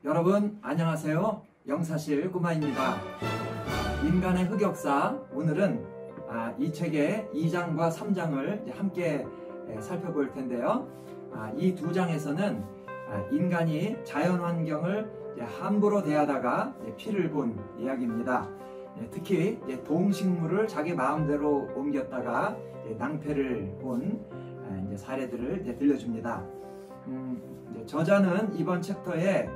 여러분 안녕하세요. 영사실 꼬마입니다. 인간의 흑역사, 오늘은 이 책의 2장과 3장을 함께 살펴볼 텐데요. 이 두 장에서는 인간이 자연환경을 함부로 대하다가 피를 본 이야기입니다. 특히 동식물을 자기 마음대로 옮겼다가 낭패를 본 사례들을 들려줍니다. 저자는 이번 챕터의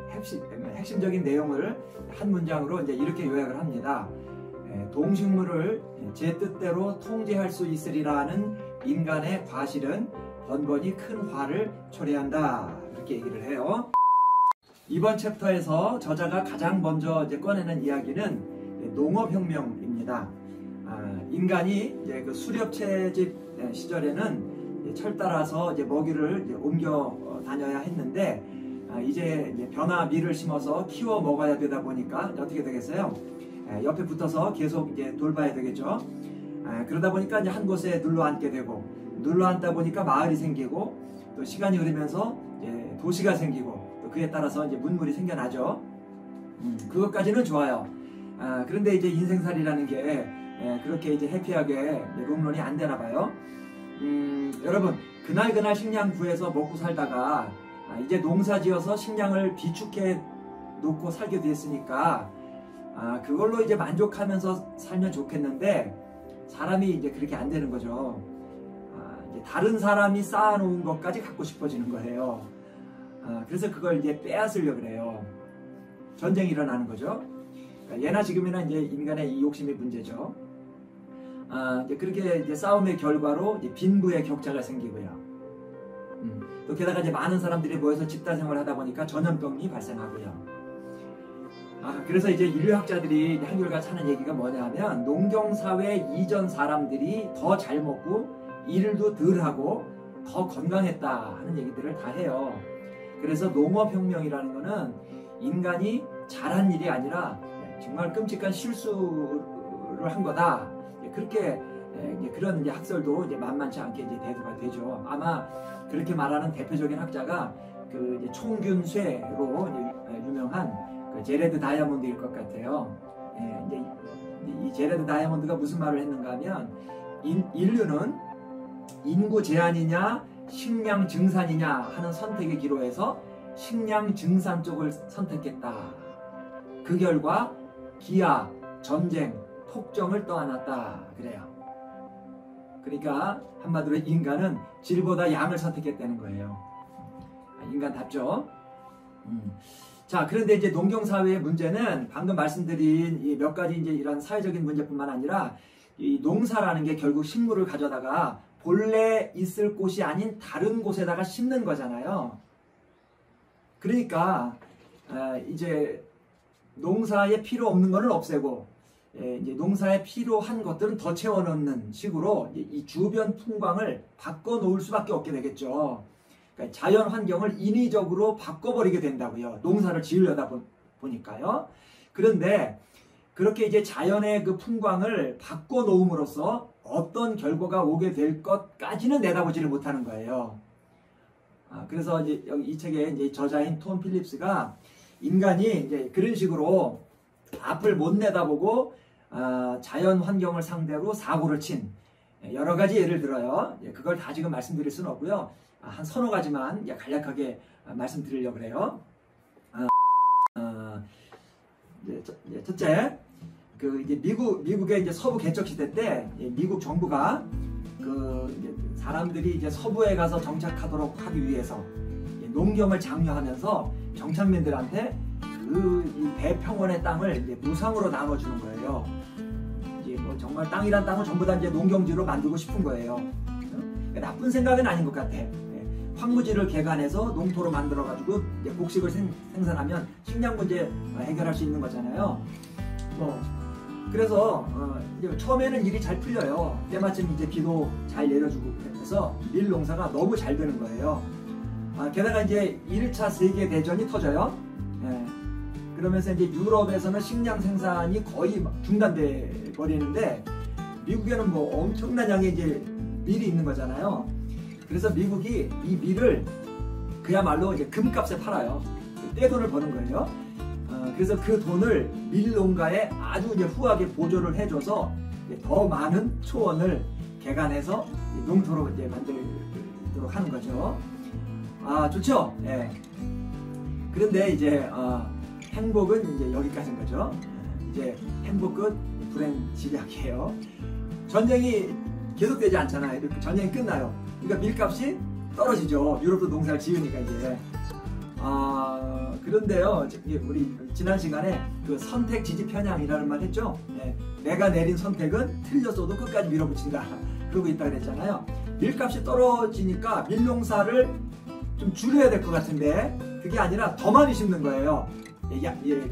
핵심적인 내용을 한 문장으로 이렇게 요약을 합니다. 동식물을 제 뜻대로 통제할 수 있으리라는 인간의 과실은 번번이 큰 화를 초래한다, 이렇게 얘기를 해요. 이번 챕터에서 저자가 가장 먼저 꺼내는 이야기는 농업혁명입니다. 인간이 그 수렵채집 시절에는 철 따라서 먹이를 옮겨 다녀야 했는데, 이제 벼나 밀을 심어서 키워 먹어야 되다 보니까 어떻게 되겠어요? 옆에 붙어서 계속 돌봐야 되겠죠. 그러다 보니까 한 곳에 눌러 앉게 되고, 눌러 앉다 보니까 마을이 생기고, 또 시간이 흐르면서 도시가 생기고, 또 그에 따라서 문물이 생겨나죠. 그것까지는 좋아요. 그런데 인생살이라는 게 그렇게 해피하게 롱런이 안 되나 봐요. 여러분, 그날 식량 구해서 먹고 살다가 이제 농사 지어서 식량을 비축해 놓고 살게 됐으니까 그걸로 만족하면서 살면 좋겠는데, 사람이 그렇게 안 되는 거죠. 다른 사람이 쌓아놓은 것까지 갖고 싶어지는 거예요. 그래서 그걸 빼앗으려고 그래요. 전쟁이 일어나는 거죠. 예나 지금이나 인간의 이 욕심이 문제죠. 그렇게 싸움의 결과로 빈부의 격차가 생기고요. 또 게다가 많은 사람들이 모여서 집단생활을 하다 보니까 전염병이 발생하고요. 그래서 인류학자들이 한결같이 하는 얘기가 뭐냐면, 농경사회 이전 사람들이 더 잘 먹고 일도 덜 하고 더 건강했다 하는 얘기들을 다 해요. 그래서 농업혁명이라는 거는 인간이 잘한 일이 아니라 정말 끔찍한 실수를 한 거다, 그렇게 그런 학설도 만만치 않게 대두가 되죠. 아마 그렇게 말하는 대표적인 학자가 그 총균쇠로 유명한 그 제레드 다이아몬드일 것 같아요. 이 제레드 다이아몬드가 무슨 말을 했는가 하면, 인류는 인구 제한이냐 식량 증산이냐 하는 선택의 기로에서 식량 증산 쪽을 선택했다. 그 결과 기아, 전쟁, 폭정을 떠안았다, 그래요. 그러니까 한마디로 인간은 질보다 양을 선택했다는 거예요. 인간답죠. 자, 그런데 농경사회의 문제는 방금 말씀드린 이 몇 가지 이런 사회적인 문제뿐만 아니라, 이 농사라는 게 결국 식물을 가져다가 본래 있을 곳이 아닌 다른 곳에다가 심는 거잖아요. 그러니까 농사에 필요 없는 거는 없애고, 농사에 필요한 것들은 더 채워넣는 식으로 이 주변 풍광을 바꿔놓을 수밖에 없게 되겠죠. 그러니까 자연 환경을 인위적으로 바꿔버리게 된다고요. 농사를 지으려다 보니까요. 그런데 그렇게 자연의 그 풍광을 바꿔놓음으로써 어떤 결과가 오게 될 것까지는 내다보지를 못하는 거예요. 그래서 이 책의 저자인 톰 필립스가 인간이 그런 식으로 앞을 못 내다보고 자연 환경을 상대로 사고를 친 여러 가지 예를 들어요. 그걸 다 지금 말씀드릴 수는 없고요. 한 서너 가지만 간략하게 말씀드리려고 그래요. 첫째, 미국의 서부 개척 시대 때 미국 정부가 사람들이 서부에 가서 정착하도록 하기 위해서 농경을 장려하면서 정착민들한테 이 대평원의 땅을 무상으로 나눠주는 거예요. 정말 땅이란 땅을 전부 다 농경지로 만들고 싶은 거예요. 나쁜 생각은 아닌 것 같아. 황무지를 개간해서 농토로 만들어가지고 곡식을 생산하면 식량 문제 해결할 수 있는 거잖아요. 그래서 처음에는 일이 잘 풀려요. 때마침 비도 잘 내려주고 그래서 밀 농사가 너무 잘 되는 거예요. 게다가 1차 세계대전이 터져요. 그러면서 유럽에서는 식량 생산이 거의 중단돼 버리는데, 미국에는 엄청난 양의 밀이 있는 거잖아요. 그래서 미국이 이 밀을 그야말로 금값에 팔아요. 떼돈을 버는 거예요. 그래서 그 돈을 밀농가에 아주 이제 후하게 보조를 해줘서 더 많은 초원을 개간해서 농토로 이제 만들도록 하는 거죠. 좋죠? 예. 그런데 이제 행복은 이제 여기까지인 거죠. 이제 행복 끝, 불행 시작이에요. 전쟁이 계속되지 않잖아요. 전쟁이 끝나요. 그러니까 밀값이 떨어지죠. 유럽도 농사를 지으니까 이제. 그런데요, 우리 지난 시간에 그 선택 지지 편향이라는 말 했죠. 예, 내가 내린 선택은 틀렸어도 끝까지 밀어붙인다. 그러고 있다 그랬잖아요. 밀값이 떨어지니까 밀농사를 좀 줄여야 될 것 같은데 그게 아니라 더 많이 심는 거예요.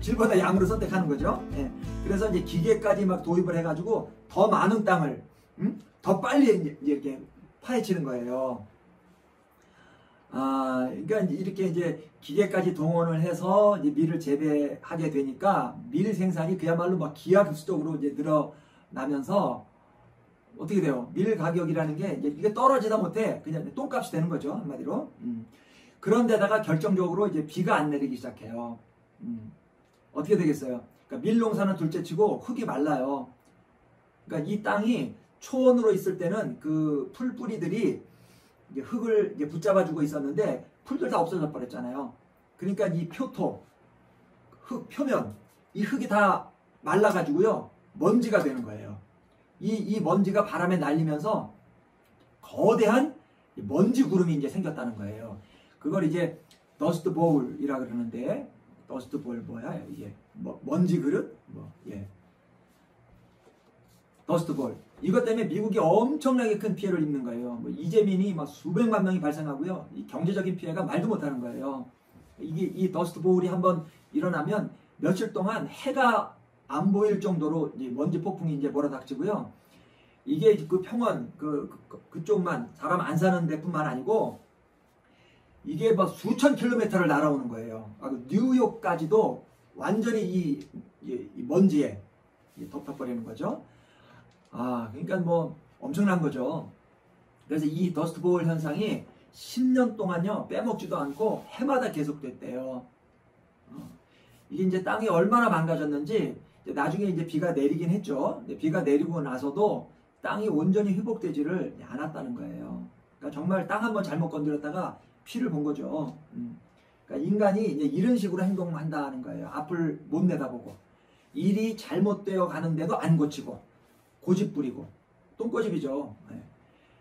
질보다 양으로 선택하는 거죠. 예, 그래서 이제 기계까지 막 도입을 해가지고 더 많은 땅을 더 빨리 이렇게 파헤치는 거예요. 그러니까 이렇게 이제 기계까지 동원을 해서 이제 밀을 재배하게 되니까 밀 생산이 그야말로 막 기하급수적으로 이제 늘어나면서 어떻게 돼요? 밀 가격이라는 게 이게 떨어지다 못해 그냥 똥값이 되는 거죠, 한마디로. 그런데다가 결정적으로 이제 비가 안 내리기 시작해요. 어떻게 되겠어요? 그러니까 밀 농사는 둘째치고 흙이 말라요. 그러니까 이 땅이 초원으로 있을 때는 그 풀뿌리들이 이제 흙을 이제 붙잡아주고 있었는데 풀들 다 없어져 버렸잖아요. 그러니까 이 표토, 흙 표면, 이 흙이 다 말라가지고요 먼지가 되는 거예요. 이 먼지가 바람에 날리면서 거대한 먼지 구름이 이제 생겼다는 거예요. 그걸 이제 더스트 볼이라 그러는데, 더스트 볼 뭐야 이게 먼지 그릇 더스트 볼. 이것 때문에 미국이 엄청나게 큰 피해를 입는 거예요. 이재민이 막 수백만 명이 발생하고요. 이 경제적인 피해가 말도 못하는 거예요. 이 더스트 볼이 한번 일어나면 며칠 동안 해가 안 보일 정도로 이제 먼지 폭풍이 이제 몰아닥치고요. 이게 그 평원 그쪽만 사람 안 사는 데뿐만 아니고 이게 막 수천 킬로미터를 날아오는 거예요. 뉴욕까지도 완전히 이 먼지에 덮어버리는 거죠. 그러니까 뭐 엄청난 거죠. 그래서 이 더스트볼 현상이 10년 동안요 빼먹지도 않고 해마다 계속됐대요. 이게 이제 땅이 얼마나 망가졌는지 나중에 이제 비가 내리긴 했죠. 비가 내리고 나서도 땅이 온전히 회복되지를 않았다는 거예요. 그러니까 정말 땅 한번 잘못 건드렸다가 피를 본 거죠. 그러니까 인간이 이제 이런 식으로 행동한다는 거예요. 앞을 못 내다보고 일이 잘못되어 가는데도 안 고치고 고집 부리고 똥꼬집이죠. 네.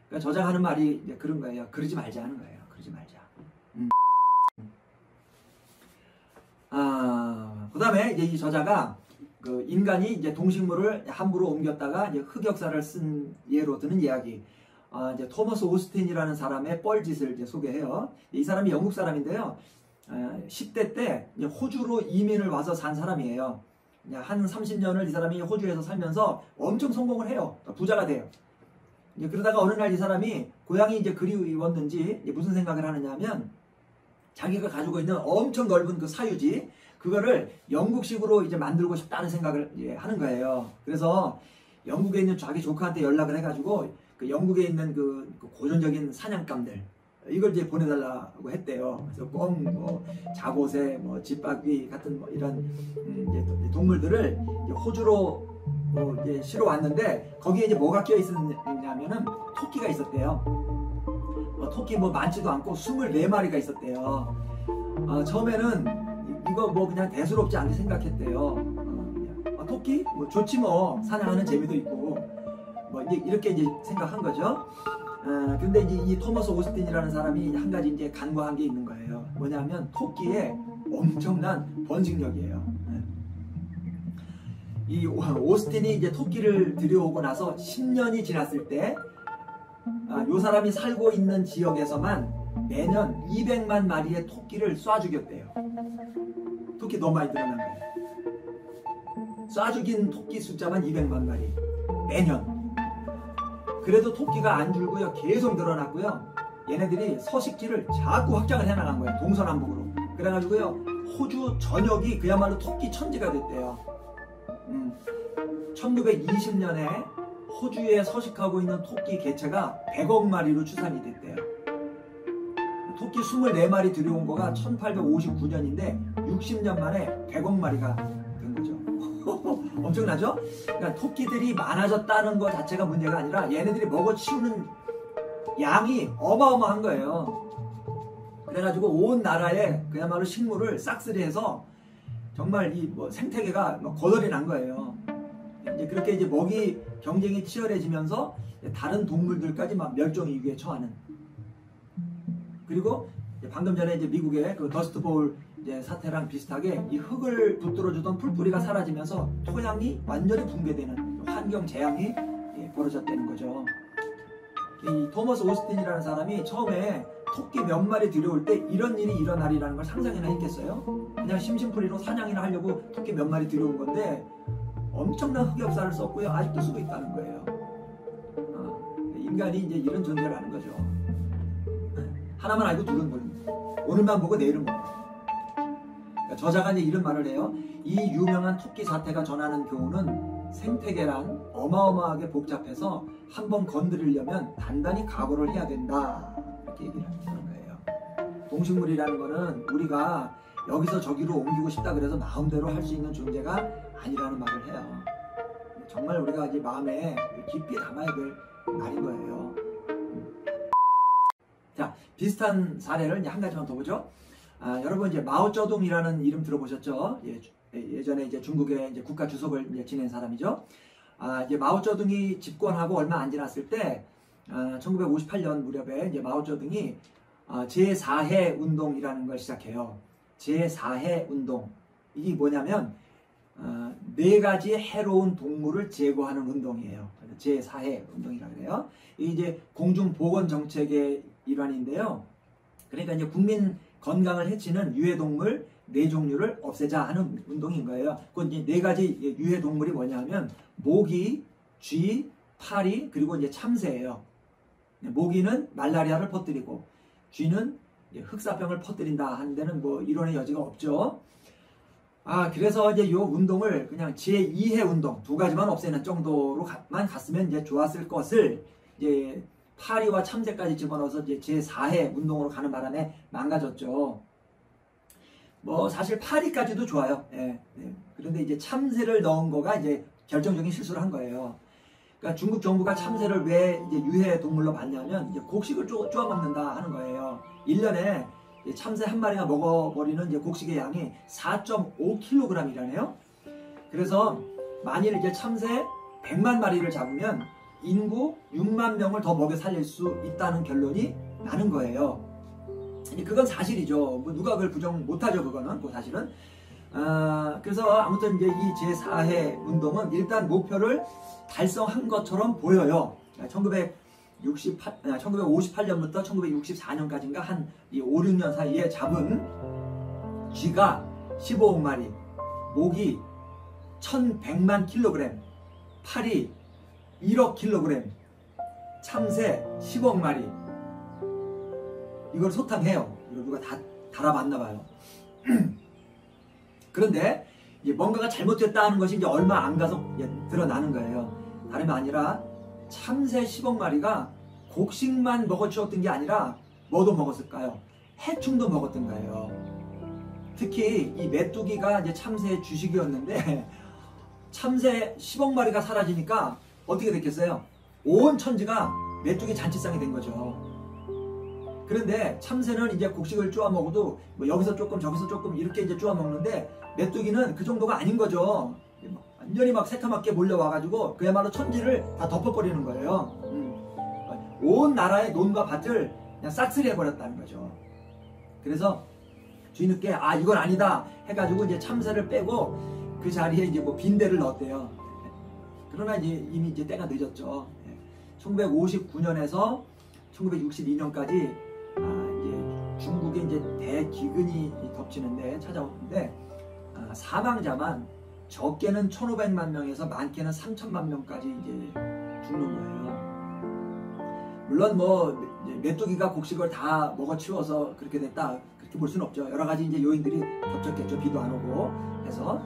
그러니까 저자가 하는 말이 이제 그런 거예요. 그러지 말자 하는 거예요. 그러지 말자. 그 다음에 이제 이 저자가 그 인간이 이제 동식물을 함부로 옮겼다가 이제 흑역사를 쓴 예로 드는 이야기. 이제 토머스 오스틴이라는 사람의 뻘짓을 이제 소개해요. 이 사람이 영국 사람인데요. 10대 때 이제 호주로 이민을 와서 산 사람이에요. 한 30년을 이 사람이 호주에서 살면서 엄청 성공을 해요. 부자가 돼요. 이제 그러다가 어느 날 이 사람이 고향이 이제 그리웠는지 무슨 생각을 하느냐 하면 자기가 가지고 있는 엄청 넓은 그 사유지 그거를 영국식으로 이제 만들고 싶다는 생각을 하는 거예요. 그래서 영국에 있는 자기 조카한테 연락을 해가지고 그 영국에 있는 그 고전적인 사냥감들 이걸 이제 보내달라고 했대요. 그래서 꼭 뭐 자고새, 뭐 집박귀 같은 뭐 이런 이제 동물들을 이제 호주로 이제 실어 왔는데 거기에 이제 뭐가 끼어 있었냐면은 토끼가 있었대요. 토끼 뭐 많지도 않고 24마리가 있었대요. 처음에는 이거 뭐 그냥 대수롭지 않게 생각했대요. 토끼? 뭐 좋지 뭐 사냥하는 재미도 있고 뭐 이렇게 이제 생각한 거죠. 근데 이제 이 토머스 오스틴이라는 사람이 한 가지 이제 간과한 게 있는 거예요. 뭐냐면 토끼의 엄청난 번식력이에요. 이 오스틴이 이제 토끼를 들여오고 나서 10년이 지났을 때, 요 사람이 살고 있는 지역에서만 매년 200만 마리의 토끼를 쏴 죽였대요. 토끼 너무 많이 늘어난 거예요. 쏴 죽인 토끼 숫자만 200만 마리. 매년. 그래도 토끼가 안 줄고요. 계속 늘어났고요. 얘네들이 서식지를 자꾸 확장을 해나간 거예요. 동서남북으로. 그래가지고요. 호주 전역이 그야말로 토끼 천지가 됐대요. 1920년에 호주에 서식하고 있는 토끼 개체가 100억 마리로 추산이 됐대요. 토끼 24마리 들여온 거가 1859년인데 60년 만에 100억 마리가 된 거죠. 엄청나죠? 그러니까 토끼들이 많아졌다는 것 자체가 문제가 아니라 얘네들이 먹어치우는 양이 어마어마한 거예요. 그래가지고 온 나라에 그야말로 식물을 싹쓸이해서 정말 이 뭐 생태계가 거덜이 난 거예요. 이제 그렇게 이제 먹이 경쟁이 치열해지면서 다른 동물들까지 막 멸종 위기에 처하는. 그리고 방금 전에 이제 미국의 그 더스트 볼 이제 사태랑 비슷하게 이 흙을 붙들어주던 풀뿌리가 사라지면서 토양이 완전히 붕괴되는 환경 재앙이 벌어졌다는 거죠. 이 토머스 오스틴이라는 사람이 처음에 토끼 몇 마리 들여올 때 이런 일이 일어나리라는 걸 상상이나 했겠어요? 그냥 심심풀이로 사냥이나 하려고 토끼 몇 마리 들여온 건데 엄청난 흑역사를 썼고요. 아직도 쓰고 있다는 거예요. 인간이 이제 이런 존재라는 거죠. 하나만 알고 둘은 모릅니다. 오늘만 보고 내일은 모릅니다. 그러니까 저자가 이제 이런 말을 해요. 이 유명한 토끼 사태가 전하는 교훈은 생태계란 어마어마하게 복잡해서 한번 건드리려면 단단히 각오를 해야 된다. 이렇게 얘기를 하는 거예요. 동식물이라는 거는 우리가 여기서 저기로 옮기고 싶다 그래서 마음대로 할 수 있는 존재가 아니라는 말을 해요. 정말 우리가 이제 마음에 깊이 담아야 될 말인 거예요. 자, 비슷한 사례를 이제 한 가지만 더 보죠. 여러분 이제 마오쩌둥이라는 이름 들어보셨죠? 예전에 이제 중국의 이제 국가 주석을 이제 지낸 사람이죠. 이제 마오쩌둥이 집권하고 얼마 안 지났을 때, 1958년 무렵에 이제 마오쩌둥이 제4해 운동이라는 걸 시작해요. 제4해 운동. 이게 뭐냐면 4가지 해로운 동물을 제거하는 운동이에요. 제4해 운동이라고 해요. 이게 이제 공중보건 정책의 일환인데요. 그러니까 이제 국민 건강을 해치는 유해동물 4종류를 없애자 하는 운동인 거예요. 그 이제 4가지 유해동물이 뭐냐면 모기, 쥐, 파리, 그리고 이제 참새예요. 모기는 말라리아를 퍼뜨리고 쥐는 흑사병을 퍼뜨린다 하는 데는 뭐 이론의 여지가 없죠. 그래서 이제 이 운동을 그냥 제2해 운동 2가지만 없애는 정도로만 갔으면 이제 좋았을 것을 이제 파리와 참새까지 집어넣어서 이제 제4해 운동으로 가는 바람에 망가졌죠. 뭐 사실 파리까지도 좋아요. 그런데 이제 참새를 넣은 거가 이제 결정적인 실수를 한 거예요. 그러니까 중국 정부가 참새를 왜 이제 유해 동물로 봤냐면 이제 곡식을 쪼아 먹는다 하는 거예요. 1년에 참새 한 마리가 먹어버리는 이제 곡식의 양이 4.5kg이라네요. 그래서 만일 이제 참새 100만 마리를 잡으면 인구 6만 명을 더 먹여 살릴 수 있다는 결론이 나는 거예요. 그건 사실이죠. 뭐 누가 그걸 부정 못하죠. 그거는 그 사실은. 그래서 아무튼 이제 이 제4해 운동은 일단 목표를 달성한 것처럼 보여요. 1958년부터 1964년까지인가 한 5, 6년 사이에 잡은 쥐가 15억 마리, 모기 1100만 킬로그램, 파리 1억 킬로그램, 참새 10억 마리. 이걸 소탕해요. 이거 누가 다 달아봤나 봐요. 그런데 뭔가가 잘못됐다 하는 것이 이제 얼마 안 가서 드러나는 거예요. 다름이 아니라 참새 10억 마리가 곡식만 먹어치웠던 게 아니라 뭐도 먹었을까요? 해충도 먹었던 거예요. 특히 이 메뚜기가 이제 참새의 주식이었는데 참새 10억 마리가 사라지니까 어떻게 됐겠어요? 온 천지가 메뚜기 잔치상이 된 거죠. 그런데 참새는 이제 곡식을 쪼아 먹어도 뭐 여기서 조금 저기서 조금 이렇게 이제 쪼아 먹는데 메뚜기는 그 정도가 아닌 거죠. 완전히 막 새카맣게 몰려와가지고 그야말로 천지를 다 덮어버리는 거예요. 온 나라의 논과 밭을 그냥 싹쓸이 해버렸다는 거죠. 그래서 뒤늦게 이건 아니다 해가지고 이제 참새를 빼고 그 자리에 이제 뭐 빈대를 넣었대요. 그러나 이제 이미 이제 때가 늦었죠. 1959년에서 1962년까지 이제 중국에 이제 대기근이 덮치는데 찾아오는데 사망자만 적게는 1,500만 명에서 많게는 3,000만 명까지 이제 죽는 거예요. 물론 뭐 메뚜기가 곡식을 다 먹어치워서 그렇게 됐다 그렇게 볼 수는 없죠. 여러 가지 이제 요인들이 겹쳤겠죠. 비도 안 오고 해서.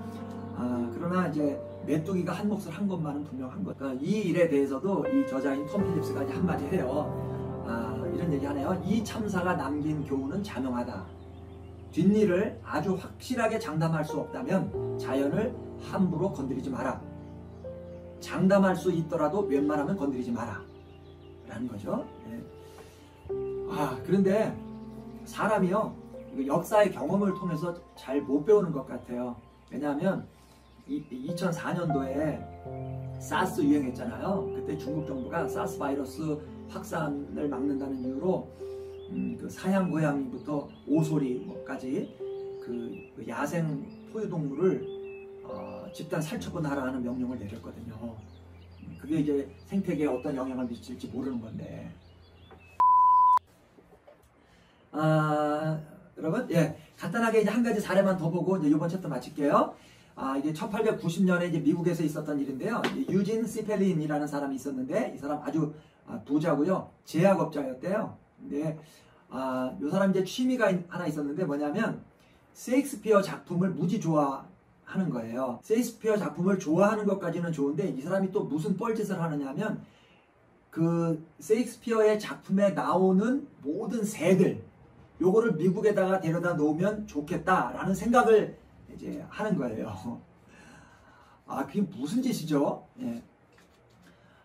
그러나 이제 메뚜기가 한 몫을 한 것만은 분명한 것. 이 일에 대해서도 이 저자인 톰 필립스가 이제 한마디 해요. 이런 얘기 하네요. 이 참사가 남긴 교훈은 자명하다. 뒷일을 아주 확실하게 장담할 수 없다면 자연을 함부로 건드리지 마라. 장담할 수 있더라도 웬만하면 건드리지 마라 라는 거죠. 그런데 사람이요, 역사의 경험을 통해서 잘 못 배우는 것 같아요. 왜냐하면 2004년도에 사스 유행했잖아요. 그때 중국 정부가 사스 바이러스 확산을 막는다는 이유로 그 사양 고양이부터 오소리까지 그 야생 포유동물을 집단 살처분하라 하는 명령을 내렸거든요. 그게 이제 생태계에 어떤 영향을 미칠지 모르는 건데. 여러분, 간단하게 이제 한 가지 사례만 더 보고 이제 이번 챕터 마칠게요. 이게 1890년에 이제 미국에서 있었던 일인데요. 유진 시펠린이라는 사람이 있었는데, 이 사람 아주 부자고요, 제약업자였대요. 근데 이 사람 이제 취미가 하나 있었는데 뭐냐면 셰익스피어 작품을 무지 좋아하는 거예요. 셰익스피어 작품을 좋아하는 것까지는 좋은데 이 사람이 또 무슨 뻘짓을 하느냐면 그 셰익스피어의 작품에 나오는 모든 새들, 요거를 미국에다가 데려다 놓으면 좋겠다라는 생각을 이제 하는 거예요. 그게 무슨 짓이죠?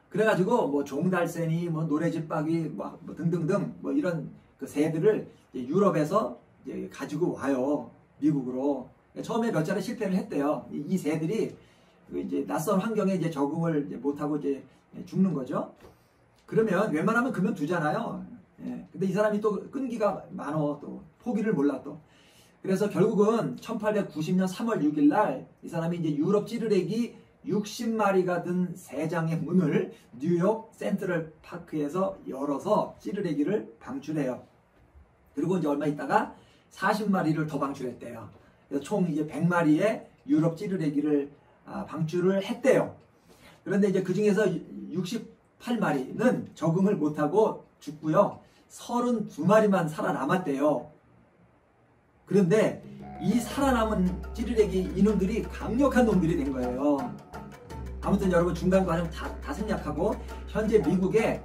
그래가지고 뭐 종달새니 뭐 노래집박이 뭐 등등등 뭐 이런 그 새들을 유럽에서 이제 가지고 와요, 미국으로. 처음에 몇 차례 실패를 했대요. 이 새들이 이제 낯선 환경에 이제 적응을 이제 못하고 이제 죽는 거죠. 그러면 웬만하면 그만두잖아요. 근데 이 사람이 또 끈기가 많어, 또 포기를 몰라 또. 그래서 결국은 1890년 3월 6일 날 이 사람이 이제 유럽 찌르레기 60마리가 든 새장의 문을 뉴욕 센트럴 파크에서 열어서 찌르레기를 방출해요. 그리고 이제 얼마 있다가 40마리를 더 방출했대요. 그래서 총 이제 100마리의 유럽 찌르레기를 방출을 했대요. 그런데 이제 그 중에서 68마리는 적응을 못하고 죽고요, 32마리만 살아남았대요. 그런데 이 살아남은 찌르레기 이놈들이 강력한 놈들이 된 거예요. 아무튼 여러분, 중간과정 다 생략하고 현재 미국에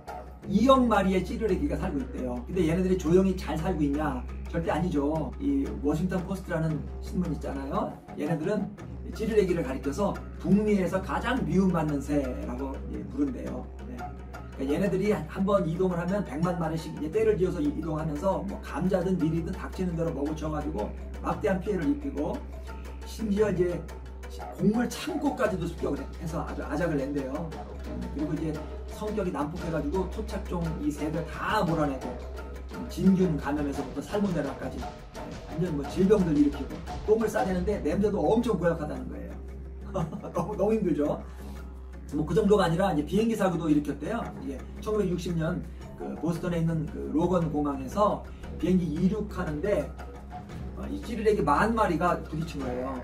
2억 마리의 찌르레기가 살고 있대요. 근데 얘네들이 조용히 잘 살고 있냐? 절대 아니죠. 이 워싱턴 포스트라는 신문 있잖아요. 얘네들은 찌르레기를 가리켜서 북미에서 가장 미움받는 새라고 부른대요. 그러니까 얘네들이 한번 이동을 하면 100만 마리씩 이제 떼를 지어서 이동하면서 뭐 감자든 밀이든 닥치는 대로 먹어쳐가지고 막대한 피해를 입히고, 심지어 이제 곡물 창고까지도 습격을 해서 아주 아작을 낸대요. 그리고 이제 성격이 난폭해가지고 토착종 이 새들 다 몰아내고, 진균 감염에서부터 살모넬라까지 완전 뭐 질병들 일으키고, 똥을 싸대는데 냄새도 엄청 고약하다는 거예요. 너무 힘들죠. 뭐 그 정도가 아니라 이제 비행기 사고도 일으켰대요. 이게 1960년 그 보스턴에 있는 그 로건 공항에서 비행기 이륙하는데 이 찌르레기 10,000마리가 부딪힌 거예요.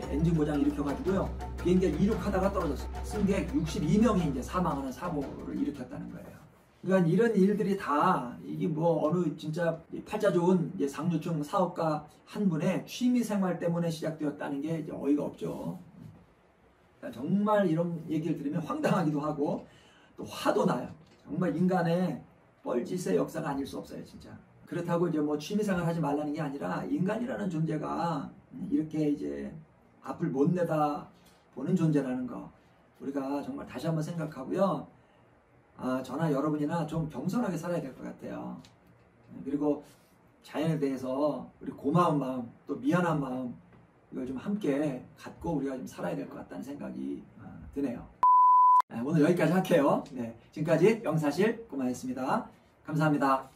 엔진 고장 일으켜가지고요, 비행기가 이륙하다가 떨어졌어요. 승객 62명이 이제 사망하는 사고를 일으켰다는 거예요. 그러니까 이런 일들이 다 이게 뭐 어느 진짜 팔자 좋은 이제 상류층 사업가 한 분의 취미 생활 때문에 시작되었다는 게 이제 어이가 없죠. 정말 이런 얘기를 들으면 황당하기도 하고 또 화도 나요. 정말 인간의 뻘짓의 역사가 아닐 수 없어요, 진짜. 그렇다고 이제 뭐 취미생활 하지 말라는 게 아니라 인간이라는 존재가 이렇게 이제 앞을 못 내다 보는 존재라는 거, 우리가 정말 다시 한번 생각하고요. 저나 여러분이나 좀 겸손하게 살아야 될 것 같아요. 그리고 자연에 대해서 우리 고마운 마음, 또 미안한 마음, 이걸 좀 함께 갖고 우리가 좀 살아야 될 것 같다는 생각이 드네요. 오늘 여기까지 할게요. 지금까지 영사실 꼬마였습니다. 감사합니다.